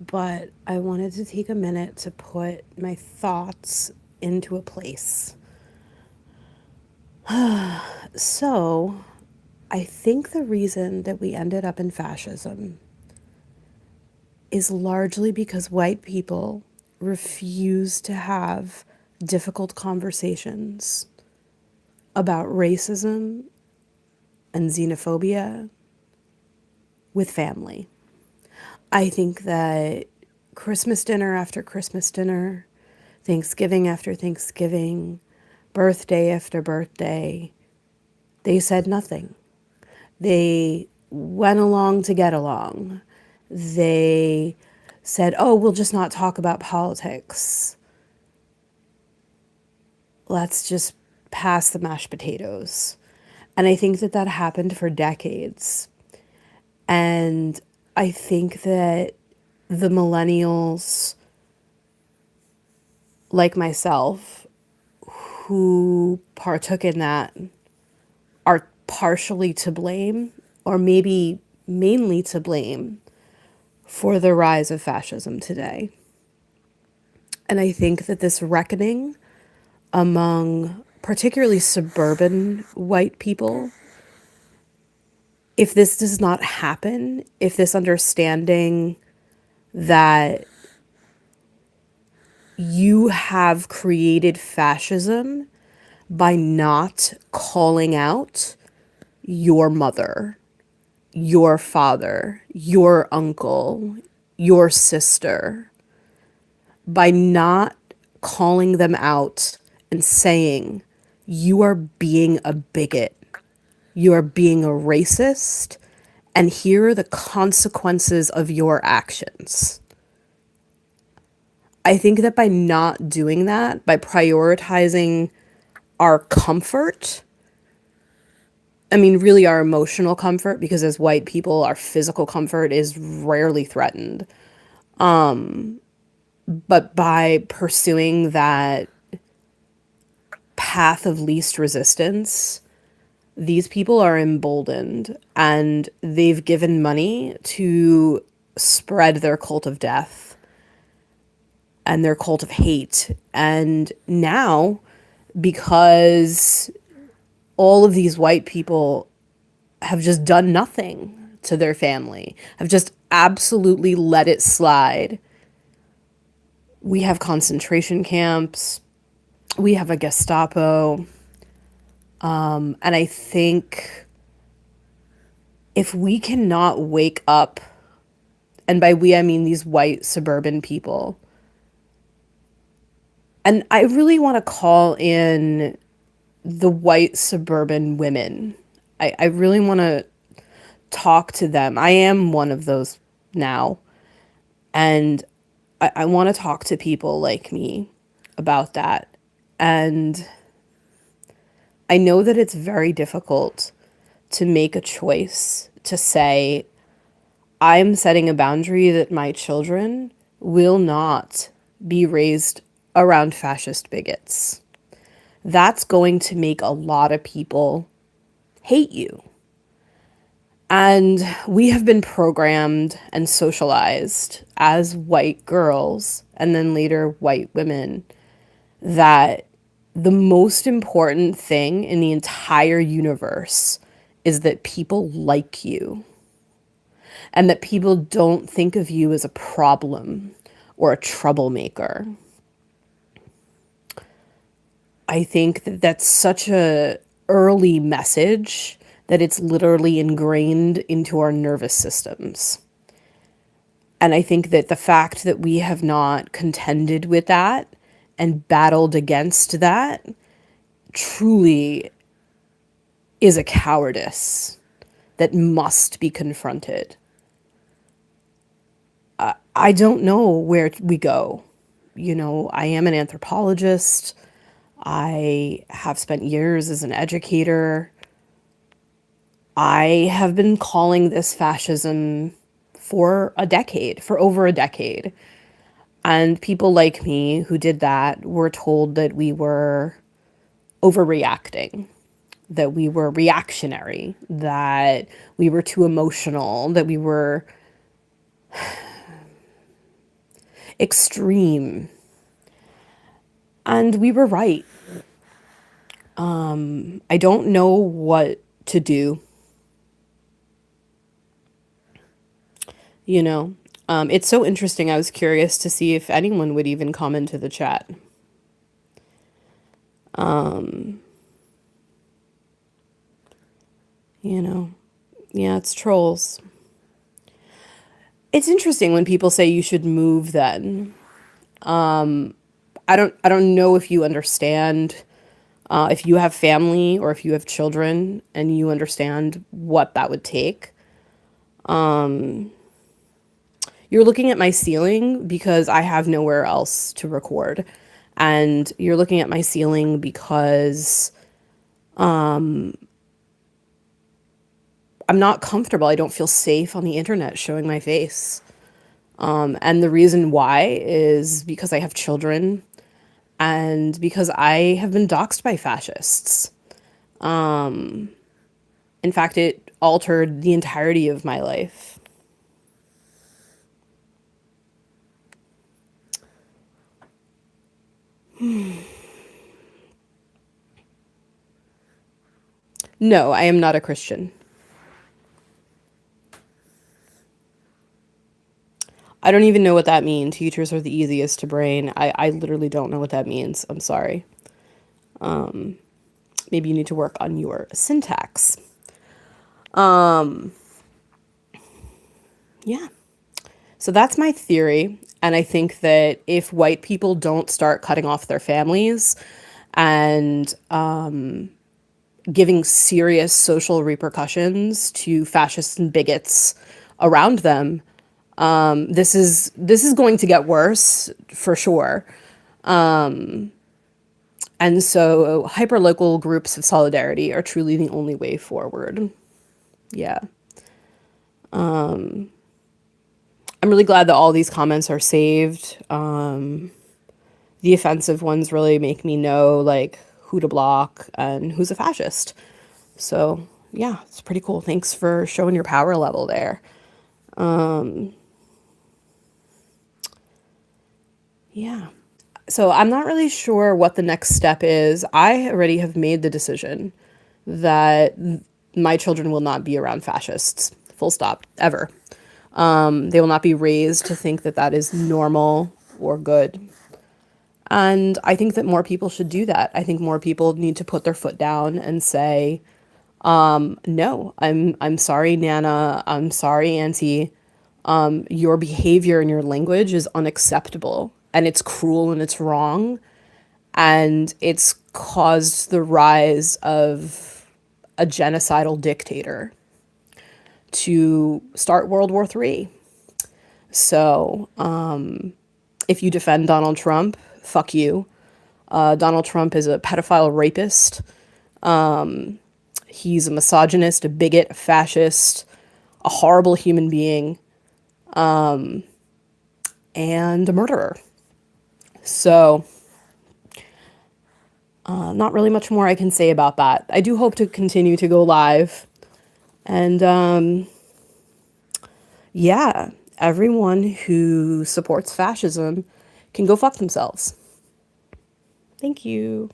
but I wanted to take a minute to put my thoughts into a place. So, I think the reason that we ended up in fascism is largely because white people refuse to have difficult conversations about racism and xenophobia with family. I think that Christmas dinner after Christmas dinner, Thanksgiving after Thanksgiving, birthday after birthday, they said nothing. They went along to get along. They said, oh, we'll just not talk about politics. Let's just pass the mashed potatoes. And I think that that happened for decades. And I think that the millennials, like myself, who partook in that, are partially to blame, or maybe mainly to blame, for the rise of fascism today. And I think that this reckoning among particularly suburban white people, if this does not happen, if this understanding that you have created fascism by not calling out your mother, your father, your uncle, your sister, by not calling them out and saying, you are being a bigot, you are being a racist, and here are the consequences of your actions. I think that by not doing that, by prioritizing our comfort, I mean, really our emotional comfort, because as white people, our physical comfort is rarely threatened. But by pursuing that path of least resistance, these people are emboldened and they've given money to spread their cult of death and their cult of hate. And now, because all of these white people have just done nothing to their family, have just absolutely let it slide. We have concentration camps, we have a Gestapo, and I think if we cannot wake up, and by we I mean these white suburban people, and I really want to call in the white suburban women. I really want to talk to them. I am one of those now. And I want to talk to people like me about that. And I know that it's very difficult to make a choice to say, I'm setting a boundary that my children will not be raised around fascist bigots. That's going to make a lot of people hate you. And we have been programmed and socialized as white girls and then later white women that the most important thing in the entire universe is that people like you and that people don't think of you as a problem or a troublemaker. I think that that's such a early message that it's literally ingrained into our nervous systems. And I think that the fact that we have not contended with that and battled against that truly is a cowardice that must be confronted. I don't know where we go. You know, I am an anthropologist. I have spent years as an educator. I have been calling this fascism for a decade, for over a decade. And people like me who did that were told that we were overreacting, that we were reactionary, that we were too emotional, that we were extreme. And we were right. I don't know what to do, you know. It's so interesting. I was curious to see if anyone would even come into the chat. You know, yeah, it's trolls. It's interesting when people say you should move then. I don't know if you understand, if you have family or if you have children and you understand what that would take. You're looking at my ceiling because I have nowhere else to record. And you're looking at my ceiling because I'm not comfortable. I don't feel safe on the internet showing my face. And the reason why is because I have children and because I have been doxxed by fascists. In fact, it altered the entirety of my life. No, I am not a Christian. I don't even know what that means. Teachers are the easiest to brain. I literally don't know what that means. I'm sorry. Maybe you need to work on your syntax. Yeah. So that's my theory. And I think that if white people don't start cutting off their families and giving serious social repercussions to fascists and bigots around them, this is going to get worse for sure. And so hyperlocal groups of solidarity are truly the only way forward. Yeah. I'm really glad that all these comments are saved. The offensive ones really make me know like who to block and who's a fascist. So yeah, it's pretty cool. Thanks for showing your power level there. Yeah. So I'm not really sure what the next step is. I already have made the decision that my children will not be around fascists. Full stop. Ever. They will not be raised to think that that is normal or good. And I think that more people should do that. I think more people need to put their foot down and say, no, I'm sorry, Nana. I'm sorry, Auntie. Your behavior and your language is unacceptable and it's cruel and it's wrong. And it's caused the rise of a genocidal dictator to start World War III. So, if you defend Donald Trump, fuck you. Donald Trump is a pedophile rapist. He's a misogynist, a bigot, a fascist, a horrible human being, and a murderer. So, not really much more I can say about that. I do hope to continue to go live. And yeah, everyone who supports fascism can go fuck themselves. Thank you.